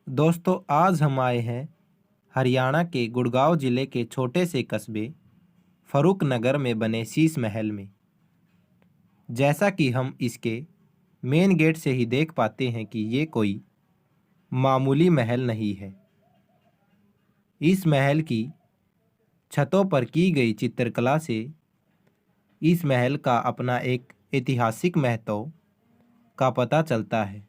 दोस्तों, आज हम आए हैं हरियाणा के गुड़गांव जिले के छोटे से कस्बे फरुखनगर में बने शीश महल में। जैसा कि हम इसके मेन गेट से ही देख पाते हैं कि ये कोई मामूली महल नहीं है। इस महल की छतों पर की गई चित्रकला से इस महल का अपना एक ऐतिहासिक महत्व का पता चलता है।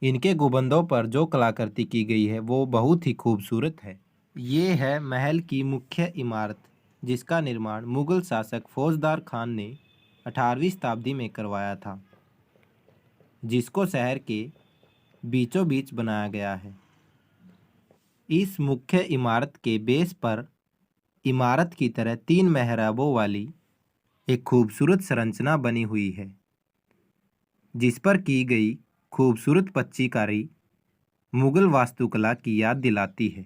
इनके गुंबदों पर जो कलाकृति की गई है वो बहुत ही खूबसूरत है। ये है महल की मुख्य इमारत, जिसका निर्माण मुगल शासक फौजदार खान ने 18वीं शताब्दी में करवाया था, जिसको शहर के बीचों बीच बनाया गया है। इस मुख्य इमारत के बेस पर इमारत की तरह 3 मेहराबों वाली एक खूबसूरत संरचना बनी हुई है, जिस पर की गई खूबसूरत पच्चीकारी मुगल वास्तुकला की याद दिलाती है।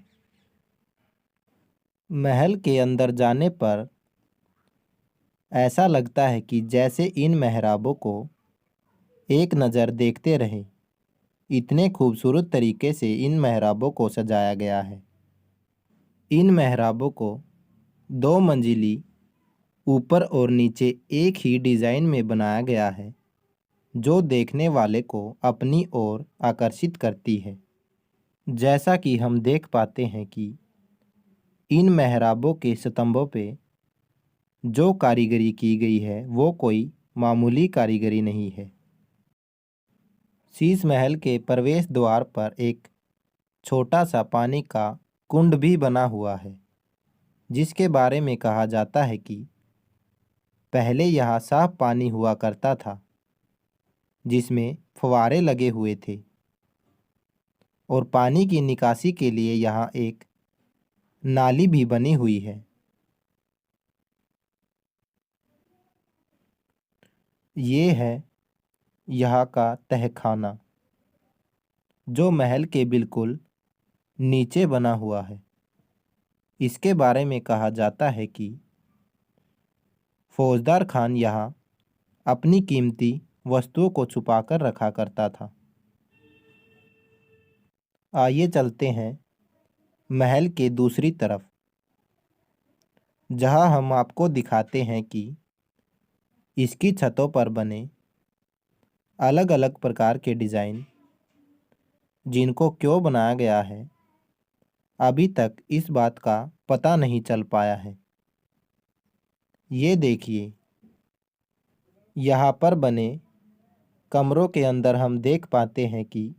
महल के अंदर जाने पर ऐसा लगता है कि जैसे इन मेहराबों को एक नज़र देखते रहें। इतने खूबसूरत तरीके से इन मेहराबों को सजाया गया है। इन मेहराबों को 2 मंजिली ऊपर और नीचे एक ही डिज़ाइन में बनाया गया है, जो देखने वाले को अपनी ओर आकर्षित करती है। जैसा कि हम देख पाते हैं कि इन मेहराबों के स्तंभों पे जो कारीगरी की गई है वो कोई मामूली कारीगरी नहीं है। शीश महल के प्रवेश द्वार पर एक छोटा सा पानी का कुंड भी बना हुआ है, जिसके बारे में कहा जाता है कि पहले यहाँ साफ पानी हुआ करता था, जिसमें फव्वारे लगे हुए थे और पानी की निकासी के लिए यहाँ एक नाली भी बनी हुई है। ये है यहाँ का तहखाना, जो महल के बिल्कुल नीचे बना हुआ है। इसके बारे में कहा जाता है कि फौजदार खान यहाँ अपनी कीमती वस्तुओं को छुपाकर रखा करता था। आइए चलते हैं महल के दूसरी तरफ, जहां हम आपको दिखाते हैं कि इसकी छतों पर बने अलग अलग प्रकार के डिज़ाइन, जिनको क्यों बनाया गया है अभी तक इस बात का पता नहीं चल पाया है। ये देखिए, यहाँ पर बने कमरों के अंदर हम देख पाते हैं कि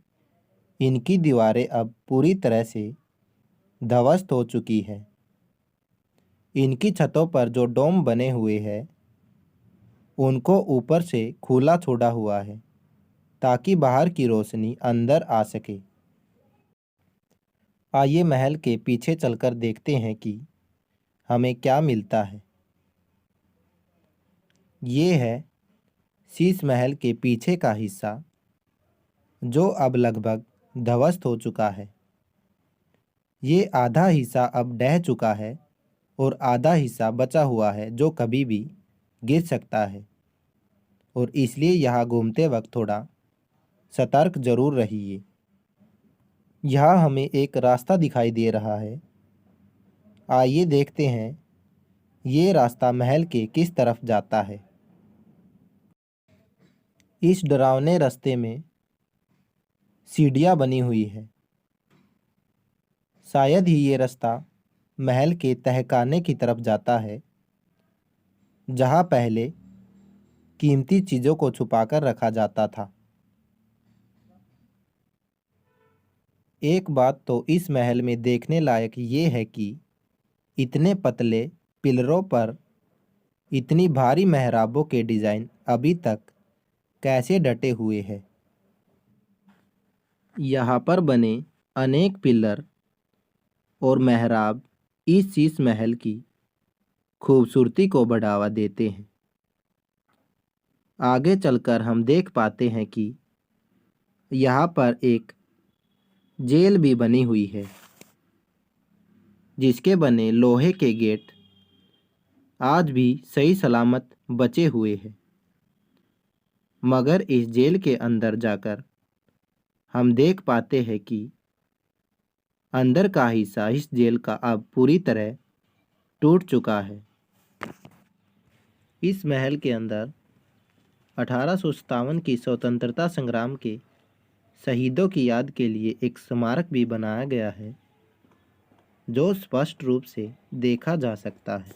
इनकी दीवारें अब पूरी तरह से ध्वस्त हो चुकी है। इनकी छतों पर जो डोम बने हुए हैं उनको ऊपर से खुला छोड़ा हुआ है, ताकि बाहर की रोशनी अंदर आ सके। आइए महल के पीछे चलकर देखते हैं कि हमें क्या मिलता है। ये है शीश महल के पीछे का हिस्सा, जो अब लगभग ध्वस्त हो चुका है। ये आधा हिस्सा अब ढह चुका है और आधा हिस्सा बचा हुआ है, जो कभी भी गिर सकता है, और इसलिए यहाँ घूमते वक्त थोड़ा सतर्क जरूर रहिए। यहाँ हमें एक रास्ता दिखाई दे रहा है। आइए देखते हैं ये रास्ता महल के किस तरफ जाता है। इस डरावने रास्ते में सीढ़ियाँ बनी हुई है। शायद ही ये रास्ता महल के तहखाने की तरफ जाता है, जहाँ पहले कीमती चीज़ों को छुपाकर रखा जाता था। एक बात तो इस महल में देखने लायक ये है कि इतने पतले पिलरों पर इतनी भारी मेहराबों के डिज़ाइन अभी तक कैसे डटे हुए हैं। यहाँ पर बने अनेक पिलर और मेहराब इस शीश महल की खूबसूरती को बढ़ावा देते हैं। आगे चलकर हम देख पाते हैं कि यहाँ पर एक जेल भी बनी हुई है, जिसके बने लोहे के गेट आज भी सही सलामत बचे हुए हैं। मगर इस जेल के अंदर जाकर हम देख पाते हैं कि अंदर का हिस्सा इस जेल का अब पूरी तरह टूट चुका है। इस महल के अंदर 1857 की स्वतंत्रता संग्राम के शहीदों की याद के लिए एक स्मारक भी बनाया गया है, जो स्पष्ट रूप से देखा जा सकता है।